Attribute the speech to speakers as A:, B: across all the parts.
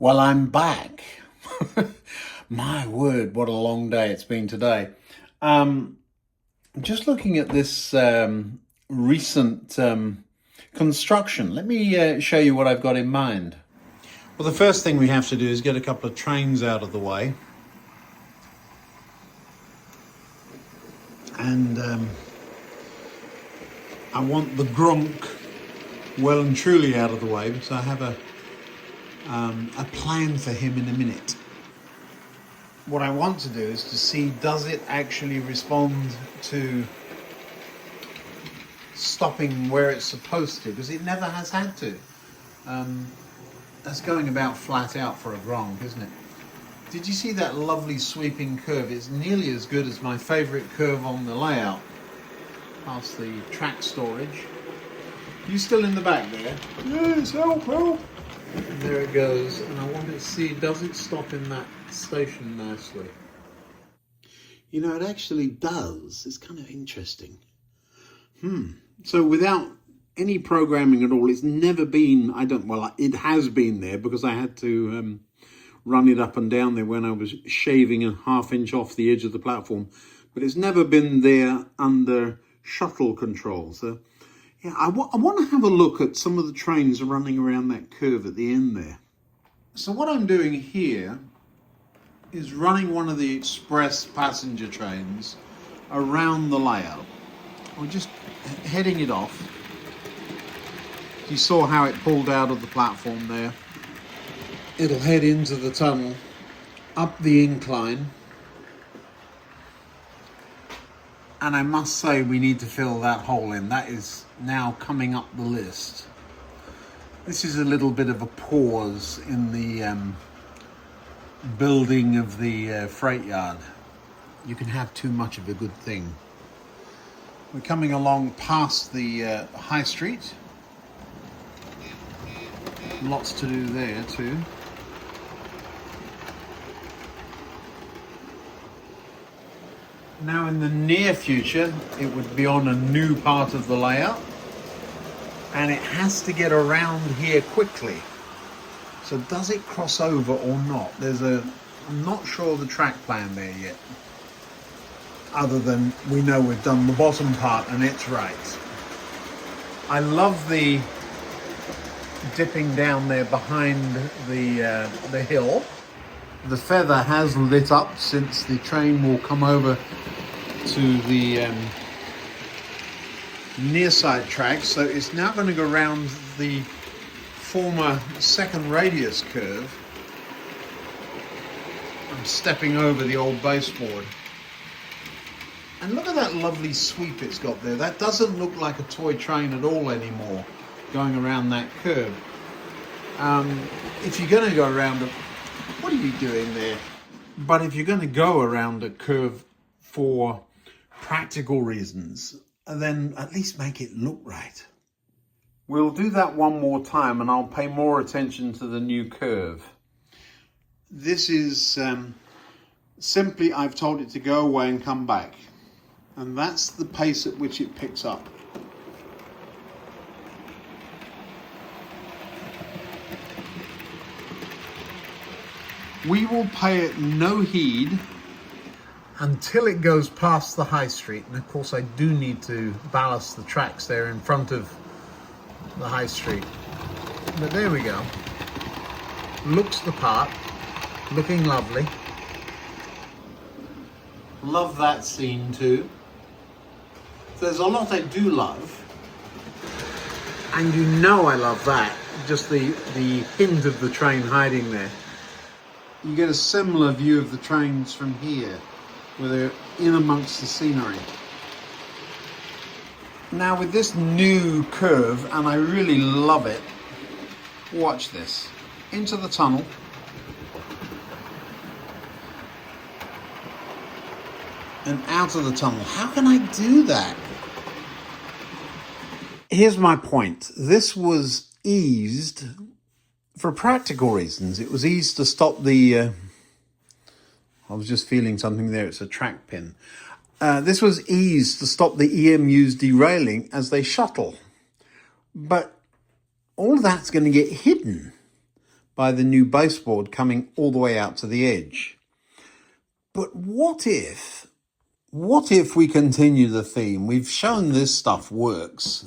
A: Well, I'm back. My word, what a long day it's been today. Um, just looking at this recent construction, let me show you what I've got in mind. Well, the first thing we have to do is get a couple of trains out of the way. And I want the Gronk well and truly out of the way because I have a plan for him in a minute. What I want to do is to see, does it actually respond to stopping where it's supposed to, because it never has had to. That's going about flat out for a Gronk, isn't it? Did you see that lovely sweeping curve? It's nearly as good as my favourite curve on the layout, past the track storage. You still in the back there? Yes, help. And there it goes, and I want to see, does it stop in that station nicely? You know, it actually does. It's kind of interesting. So without any programming at all, it's never been, it has been there because I had to run it up and down there when I was shaving a half-inch off the edge of the platform, but it's never been there under shuttle control. So yeah, I want to have a look at some of the trains running around that curve at the end there. So what I'm doing here is running one of the express passenger trains around the layout. We're just heading it off. You saw how it pulled out of the platform there. It'll head into the tunnel, up the incline. And I must say, we need to fill that hole in. That is now coming up the list. This is a little bit of a pause in the building of the freight yard. You can have too much of a good thing. We're coming along past the high street. Lots to do there too. Now in the near future, it would be on a new part of the layout, and it has to get around here quickly. So does it cross over or not? I'm not sure of the track plan there yet, other than we know we've done the bottom part and it's right. I love the dipping down there behind the hill. The feather has lit up since the train will come over to the near side track, so it's now going to go around the former second radius curve. I'm stepping over the old baseboard. And look at that lovely sweep it's got there. That doesn't look like a toy train at all anymore, going around that curve. If you're going to go around what are you doing there? But if you're going to go around a curve for practical reasons, then at least make it look right. We'll do that one more time and I'll pay more attention to the new curve. This is simply, I've told it to go away and come back. And that's the pace at which it picks up. We will pay it no heed until it goes past the high street. And of course I do need to ballast the tracks there in front of the high street. But there we go. Looks the part, looking lovely. Love that scene too. There's a lot I do love. And you know I love that. Just the hint of the train hiding there. You get a similar view of the trains from here, where they're in amongst the scenery. Now with this new curve, and I really love it, watch this. Into the tunnel. And out of the tunnel. How can I do that? Here's my point. This was eased for practical reasons. It was eased to stop the... I was just feeling something there. It's a track pin. This was eased to stop the EMUs derailing as they shuttle. But all that's going to get hidden by the new baseboard coming all the way out to the edge. But what if we continue the theme? We've shown this stuff works.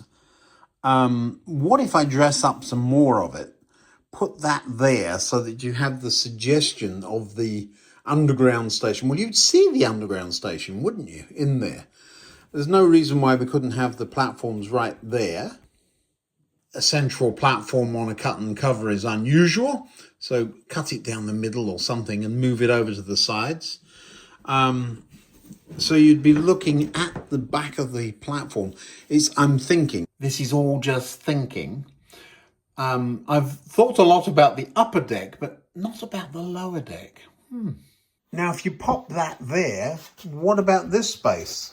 A: What if I dress up some more of it? Put that there so that you have the suggestion of the underground station. Well, you'd see the underground station, wouldn't you, in there? There's no reason why we couldn't have the platforms right there. A central platform on a cut and cover is unusual, so cut it down the middle or something and move it over to the sides. So you'd be looking at the back of the platform. I'm thinking, this is all just thinking. I've thought a lot about the upper deck, but not about the lower deck. Now, if you pop that there, what about this space?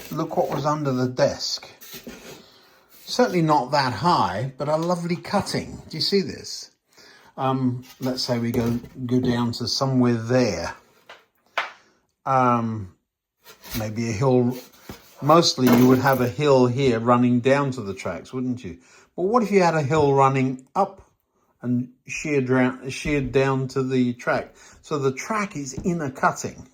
A: Look what was under the desk. Certainly not that high, but a lovely cutting. Do you see this? Let's say we go down to somewhere there. Maybe a hill. Mostly you would have a hill here running down to the tracks, wouldn't you? But what if you had a hill running up and sheared down to the track? So the track is in a cutting,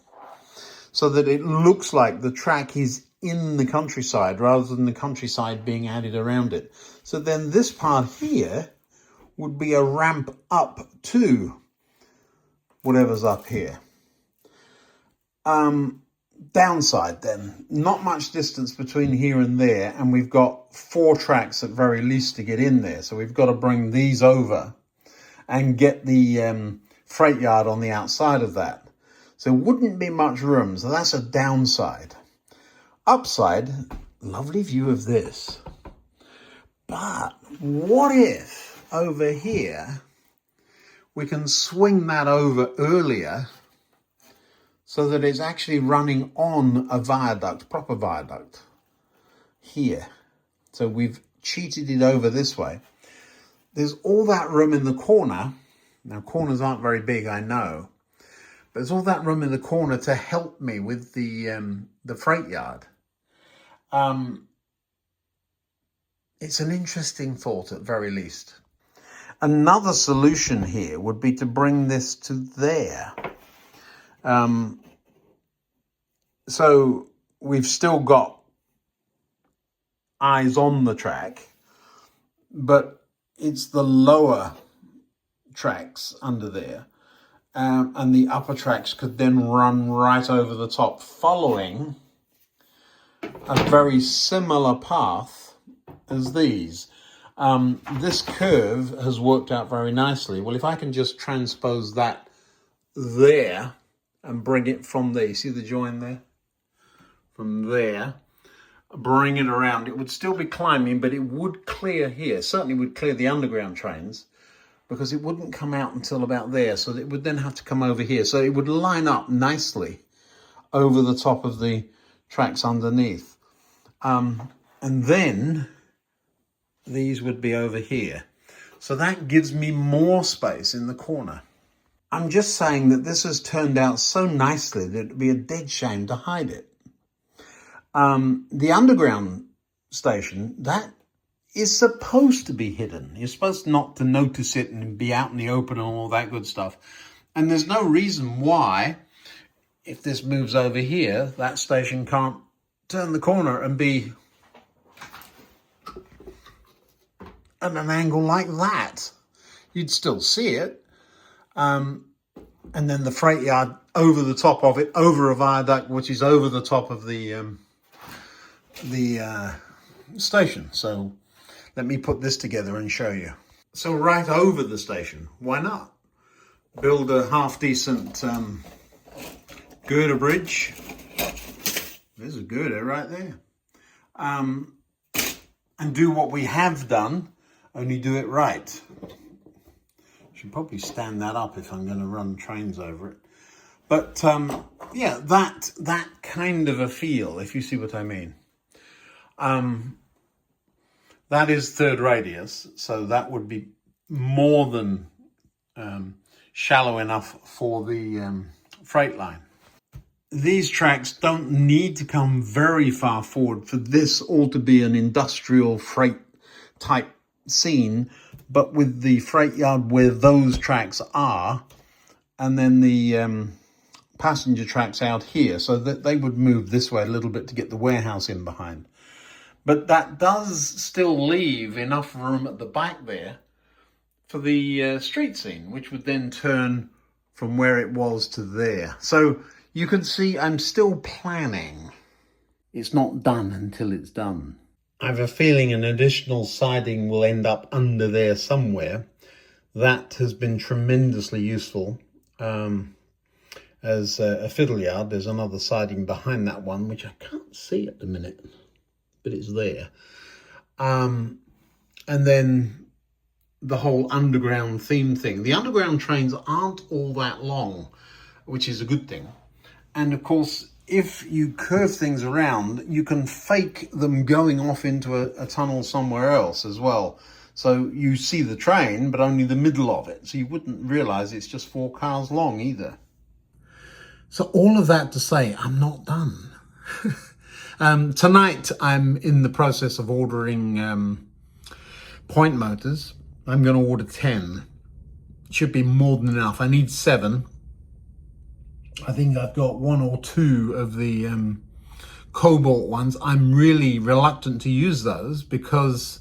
A: so that it looks like the track is in the countryside rather than the countryside being added around it. So then this part here would be a ramp up to whatever's up here. Downside then, not much distance between here and there, and we've got 4 tracks at very least to get in there. So we've got to bring these over and get the freight yard on the outside of that. So wouldn't be much room. So that's a downside. Upside, lovely view of this. But what if over here we can swing that over earlier so that it's actually running on a viaduct, proper viaduct, here. So we've cheated it over this way. There's all that room in the corner. Now, corners aren't very big, I know. But there's all that room in the corner to help me with the freight yard. It's an interesting thought at very least. Another solution here would be to bring this to there. So we've still got eyes on the track, but it's the lower tracks under there. And the upper tracks could then run right over the top, following a very similar path as these. This curve has worked out very nicely. Well, if I can just transpose that there and bring it from there, you see the join there? From there, bring it around. It would still be climbing, but it would clear here. Certainly would clear the underground trains, because it wouldn't come out until about there. So it would then have to come over here. So it would line up nicely over the top of the tracks underneath. And then these would be over here. So that gives me more space in the corner. I'm just saying that this has turned out so nicely that it'd be a dead shame to hide it. The underground station, that is supposed to be hidden. You're supposed not to notice it and be out in the open and all that good stuff. And there's no reason why, if this moves over here, that station can't turn the corner and be at an angle like that. You'd still see it. And then the freight yard over the top of it, over a viaduct, which is over the top of the station. So let me put this together and show you. So right over the station, why not? Build a half-decent girder bridge. There's a girder right there. And do what we have done, only do it right. Should probably stand that up if I'm going to run trains over it. But yeah, that kind of a feel, if you see what I mean. That is third radius, so that would be more than shallow enough for the freight line. These tracks don't need to come very far forward for this all to be an industrial freight type scene, but with the freight yard where those tracks are, and then the passenger tracks out here, so that they would move this way a little bit to get the warehouse in behind. But that does still leave enough room at the back there for the street scene, which would then turn from where it was to there. So you can see I'm still planning. It's not done until it's done. I have a feeling an additional siding will end up under there somewhere. That has been tremendously useful as a fiddle yard. There's another siding behind that one, which I can't see at the minute, but it's there. And then the whole underground theme thing. The underground trains aren't all that long, which is a good thing. And of course, if you curve things around, you can fake them going off into a tunnel somewhere else as well. So you see the train, but only the middle of it. So you wouldn't realize it's just 4 cars long either. So all of that to say, I'm not done. Tonight, I'm in the process of ordering point motors. I'm going to order 10. It should be more than enough. I need 7. I think I've got 1 or 2 of the cobalt ones. I'm really reluctant to use those because,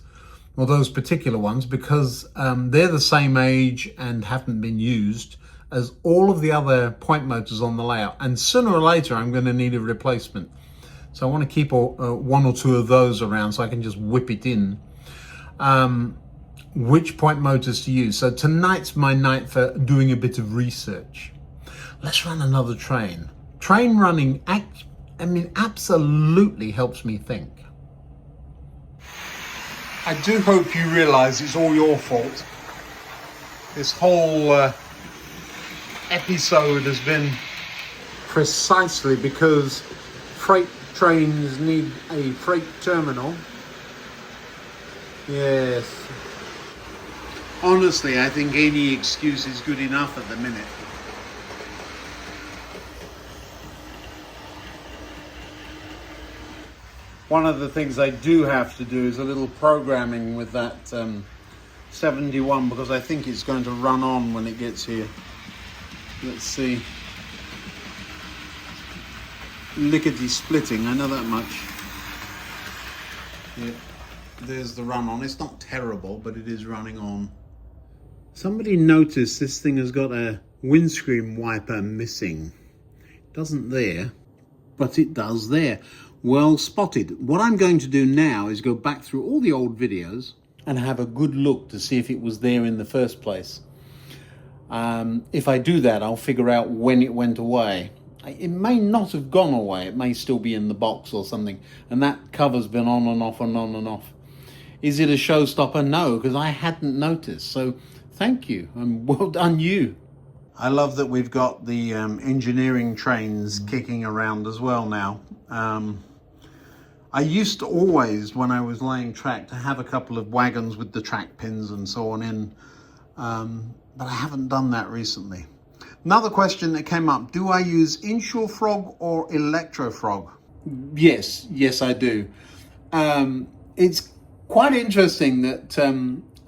A: well, those particular ones, because they're the same age and haven't been used as all of the other point motors on the layout. And sooner or later, I'm going to need a replacement. So I want to keep 1 or 2 of those around so I can just whip it in. Which point motors to use. So tonight's my night for doing a bit of research. Let's run another train. Train running, absolutely helps me think. I do hope you realize it's all your fault. This whole episode has been precisely because freight trains need a freight terminal. Yes. Honestly, I think any excuse is good enough at the minute. One of the things I do have to do is a little programming with that 71, because I think it's going to run on when it gets here. Let's see. Lickety splitting, I know that much. Yeah, there's the run on. It's not terrible, but it is running on. Somebody noticed this thing has got a windscreen wiper missing. It doesn't there, but it does there. Well spotted. What I'm going to do now is go back through all the old videos and have a good look to see if it was there in the first place. If I do that, I'll figure out when it went away. It may not have gone away. It may still be in the box or something. And that cover's been on and off and on and off. Is it a showstopper? No, because I hadn't noticed. So thank you, and well done you. I love that we've got the engineering trains kicking around as well now. I used to always, when I was laying track, to have a couple of wagons with the track pins and so on in, but I haven't done that recently. Another question that came up, do I use Insure Frog or Electro Frog? Yes, I do. It's quite interesting that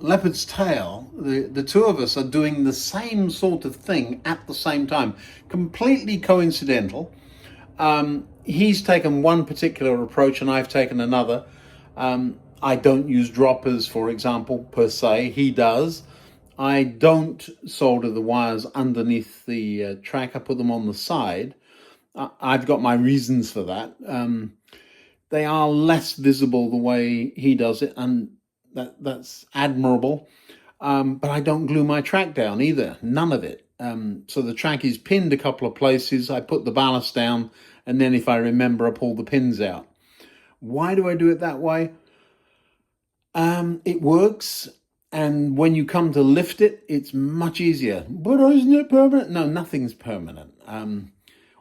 A: Leopard's Tail, the two of us are doing the same sort of thing at the same time. Completely coincidental. He's taken one particular approach and I've taken another. I don't use droppers, for example, per se. He does. I don't solder the wires underneath the track. I put them on the side. I've got my reasons for that. They are less visible the way he does it, and that's admirable. But I don't glue my track down either, none of it. So the track is pinned a couple of places. I put the ballast down, and then if I remember, I pull the pins out. Why do I do it that way? It works, and when you come to lift it, it's much easier. But isn't it permanent? No, nothing's permanent.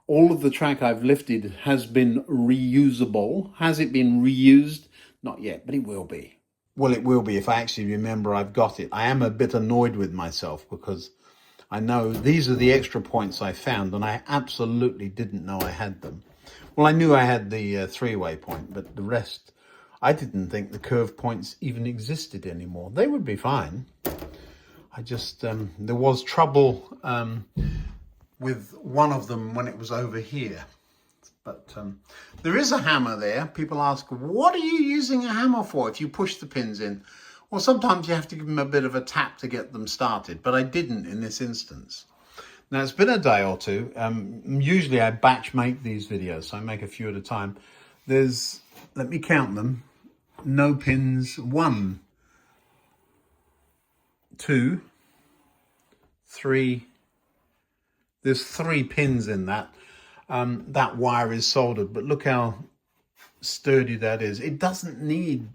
A: All of the track I've lifted has been reusable. Has it been reused? Not yet, but it will be. Well, it will be if I actually remember I've got it. I am a bit annoyed with myself because I know these are the extra points I found and I absolutely didn't know I had them. Well, I knew I had the three-way point, but the rest, I didn't think the curve points even existed anymore. They would be fine. I just, there was trouble with one of them when it was over here. But there is a hammer there. People ask, what are you using a hammer for if you push the pins in? Well, sometimes you have to give them a bit of a tap to get them started, but I didn't in this instance. Now, it's been a day or two. Usually I batch make these videos, so I make a few at a time. There's, let me count them, no pins. 1, 2, 3. There's 3 pins in that. That wire is soldered, but look how sturdy that is. It doesn't need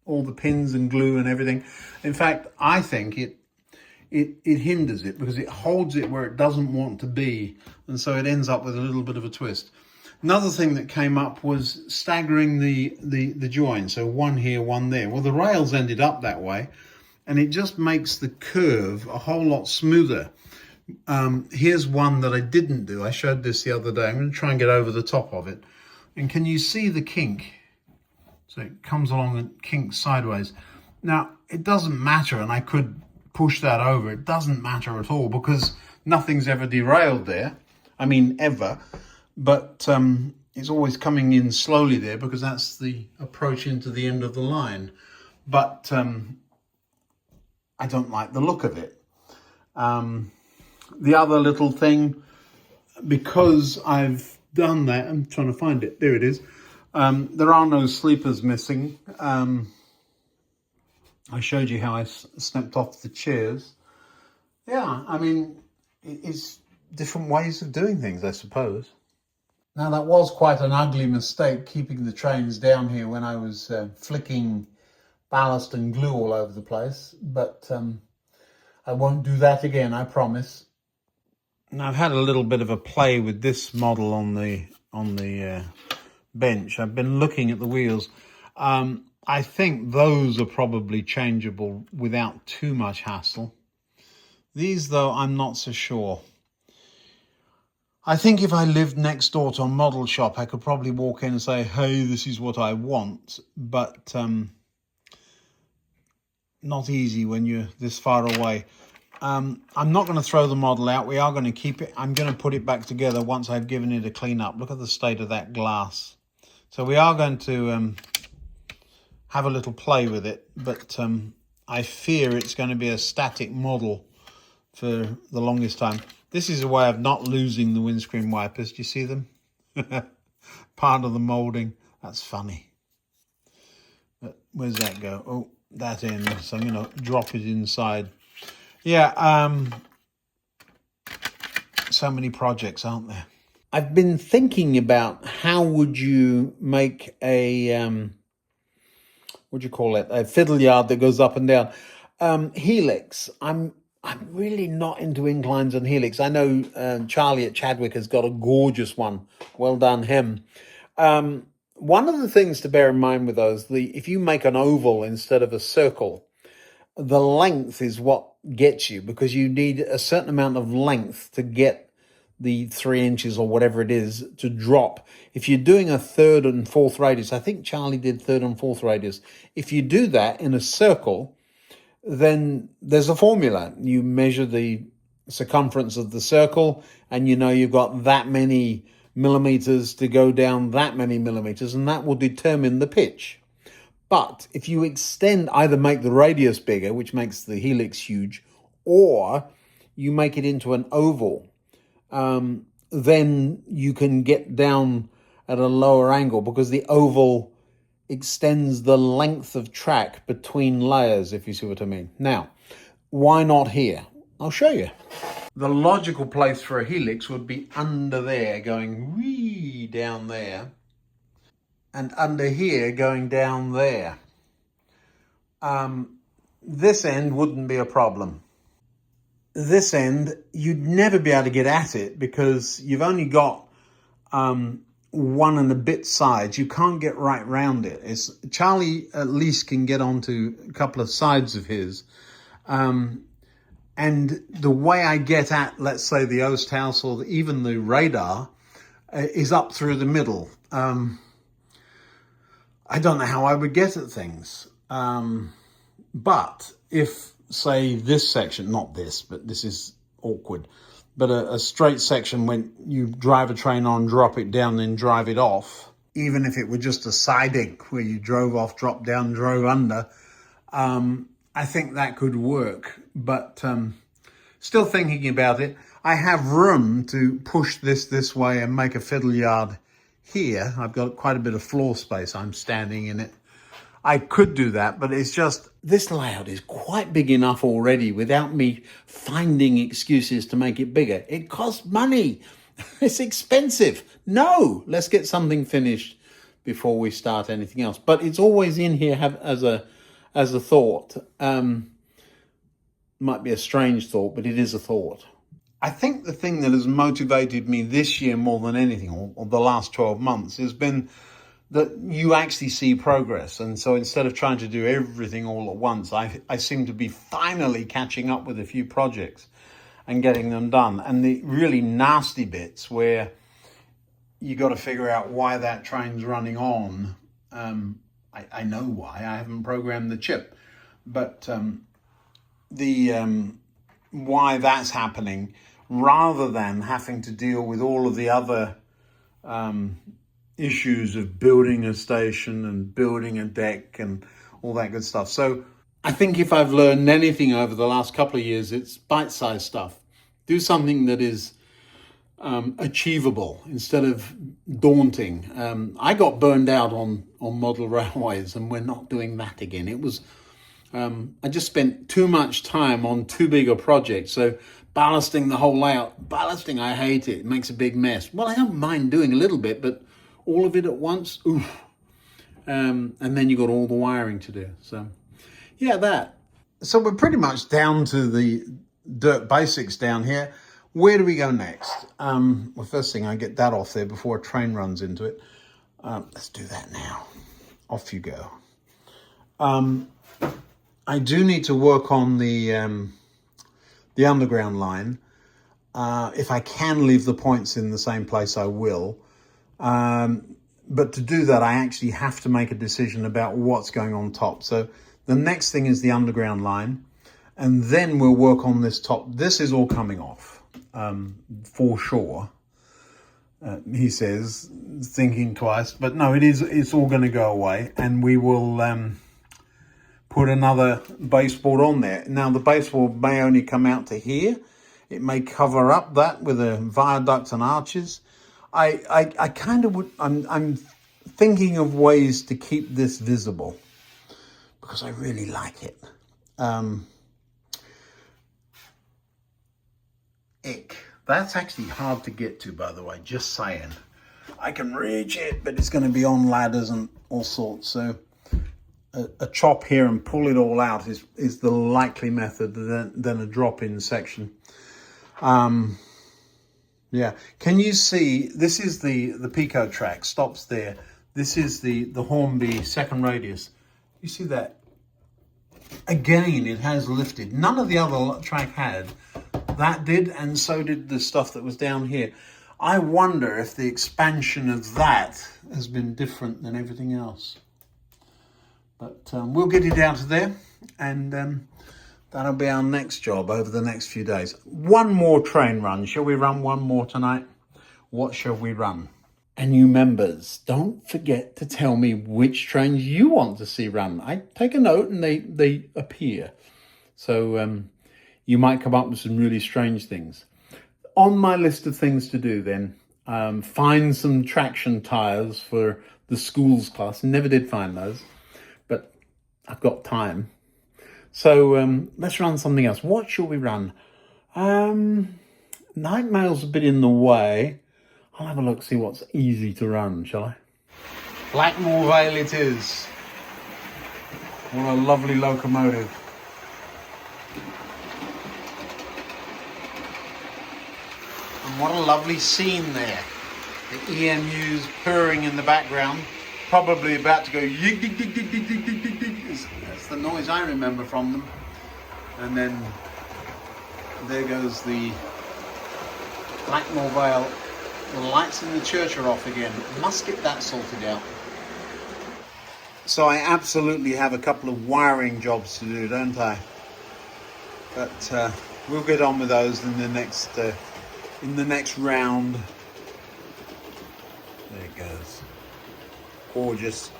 A: all the pins and glue and everything. In fact, I think it hinders it because it holds it where it doesn't want to be, and so it ends up with a little bit of a twist. Another thing that came up was staggering the join. So one here, one there. Well, the rails ended up that way, and it just makes the curve a whole lot smoother. Here's one that I didn't do. I showed this the other day. I'm going to try and get over the top of it. And can you see the kink? So it comes along and kinks sideways. Now, it doesn't matter, and I could push that over. It doesn't matter at all because nothing's ever derailed there. I mean, ever. But it's always coming in slowly there because that's the approach into the end of the line. But I don't like the look of it. The other little thing, because I've done that, I'm trying to find it, there it is. There are no sleepers missing. I showed you how I snapped off the chairs. Yeah, I mean, it's different ways of doing things, I suppose. Now, that was quite an ugly mistake, keeping the trains down here when I was flicking ballast and glue all over the place, but I won't do that again, I promise. Now, I've had a little bit of a play with this model on the bench. I've been looking at the wheels. I think those are probably changeable without too much hassle. These, though, I'm not so sure. I think if I lived next door to a model shop, I could probably walk in and say, hey, this is what I want. But not easy when you're this far away. I'm not going to throw the model out. We are going to keep it. I'm going to put it back together once I've given it a clean up. Look at the state of that glass. So we are going to have a little play with it, but I fear it's going to be a static model for the longest time. This is a way of not losing the windscreen wipers. Do you see them? Part of the moulding. That's funny. But where's that go? Oh, that end. So I'm going to drop it inside. Yeah, so many projects, aren't there? I've been thinking about how would you make a, what do you call it? A fiddle yard that goes up and down. Helix. I'm really not into inclines on Helix. I know Charlie at Chadwick has got a gorgeous one. Well done, him. One of the things to bear in mind with those, if you make an oval instead of a circle, the length is what gets you, because you need a certain amount of length to get the 3 inches or whatever it is to drop. If you're doing a 3rd and 4th radius, I think Charlie did 3rd and 4th radius. If you do that in a circle, then there's a formula. You measure the circumference of the circle and you know you've got that many millimeters to go down that many millimeters, and that will determine the pitch. But if you extend, either make the radius bigger, which makes the helix huge, or you make it into an oval, then you can get down at a lower angle because the oval extends the length of track between layers, if you see what I mean. Now, why not here? I'll show you. The logical place for a helix would be under there, going wee down there, and under here going down there. This end wouldn't be a problem. This end, you'd never be able to get at it because you've only got 1 and a bit sides. You can't get right round it. Charlie at least can get onto a couple of sides of his. And the way I get at, let's say, the Oast House or even the radar is up through the middle. I don't know how I would get at things. But if, say, this section, not this, but this is awkward, but a straight section when you drive a train on, drop it down, then drive it off, even if it were just a siding where you drove off, dropped down, drove under, I think that could work. But still thinking about it. I have room to push this way and make a fiddle yard here. I've got quite a bit of floor space. I'm standing in it. I could do that, but it's just, this layout is quite big enough already without me finding excuses to make it bigger. It costs money. It's expensive. No, let's get something finished before we start anything else. But it's always in here as a thought. Might be a strange thought, but it is a thought. I think the thing that has motivated me this year more than anything, or the last 12 months, has been that you actually see progress. And so instead of trying to do everything all at once, I seem to be finally catching up with a few projects and getting them done. And the really nasty bits where you got to figure out why that train's running on. I know why. I haven't programmed the chip. But why that's happening, rather than having to deal with all of the other issues of building a station and building a deck and all that good stuff. So I think if I've learned anything over the last couple of years, it's bite-sized stuff. Do something that is achievable instead of daunting. I got burned out on model railways, and we're not doing that again. It was I just spent too much time on too big a project. So ballasting the whole layout, ballasting, I hate it. It makes a big mess. Well, I don't mind doing a little bit, but all of it at once, oof. And then you got all the wiring to do. So yeah, that. So we're pretty much down to the dirt basics down here. Where do we go next? Well, first thing, I get that off there before a train runs into it. Let's do that now. Off you go. I do need to work on the underground line. If I can leave the points in the same place, I will. But to do that, I actually have to make a decision about what's going on top. So the next thing is the underground line, and then we'll work on this top. This is all coming off, for sure. He says, thinking twice, but no, it's all going to go away, and we will put another baseboard on there. Now the baseboard may only come out to here. It may cover up that with a viaduct and arches. I kind of would, I'm thinking of ways to keep this visible because I really like it. That's actually hard to get to, by the way, just saying. I can reach it, but it's going to be on ladders and all sorts. So a chop here and pull it all out is the likely method than a drop-in section. Yeah, can you see, this is the Pico track, stops there. This is the Hornby second radius. You see that? Again, it has lifted. None of the other track had. That did, and so did the stuff that was down here. I wonder if the expansion of that has been different than everything else. But we'll get it out of there, and that'll be our next job over the next few days. One more train run. Shall we run one more tonight? What shall we run? And you members, don't forget to tell me which trains you want to see run. I take a note and they appear. So you might come up with some really strange things. On my list of things to do then, find some traction tyres for the schools class. Never did find those, but I've got time. So let's run something else. What shall we run? Night Mail's a bit in the way. I'll have a look, see what's easy to run, shall I? Blackmore Vale it is. What a lovely locomotive. And what a lovely scene there. The EMU's purring in the background, probably about to go yig dig dig dig dig dig dig dig dig. That's the noise I remember from them. And then there goes the Blackmore Vale. The lights in the church are off again. Must get that sorted out. So I absolutely have a couple of wiring jobs to do, don't I? But we'll get on with those in the next round. There it goes. Gorgeous.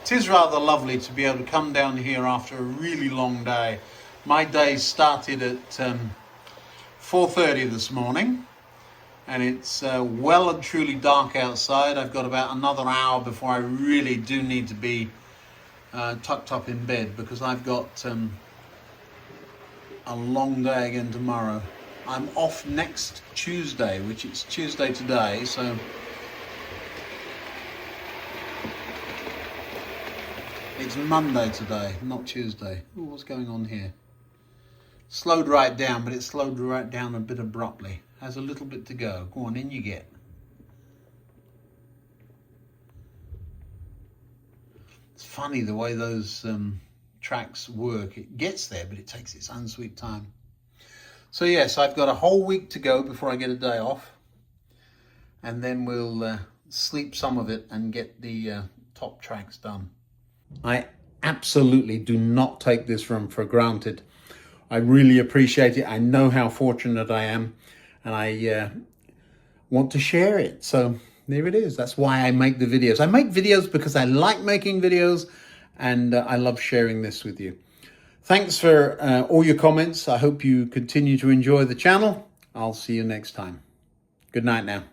A: It is rather lovely to be able to come down here after a really long day. My day started at 4:30 this morning, and it's well and truly dark outside. I've got about another hour before I really do need to be tucked up in bed, because I've got a long day again tomorrow. I'm off next Tuesday, which it's Tuesday today, so it's Monday today, not Tuesday. Ooh, what's going on here? Slowed right down, but it slowed right down a bit abruptly. Has a little bit to go. Go on, in you get. It's funny the way those tracks work. It gets there, but it takes its own sweet time. So yes, I've got a whole week to go before I get a day off. And then we'll sleep some of it and get the top tracks done. I absolutely do not take this run for granted. I really appreciate it. I know how fortunate I am, and I want to share it. So there it is. That's why I make the videos. I make videos because I like making videos, and I love sharing this with you. Thanks for all your comments. I hope you continue to enjoy the channel. I'll see you next time. Good night now.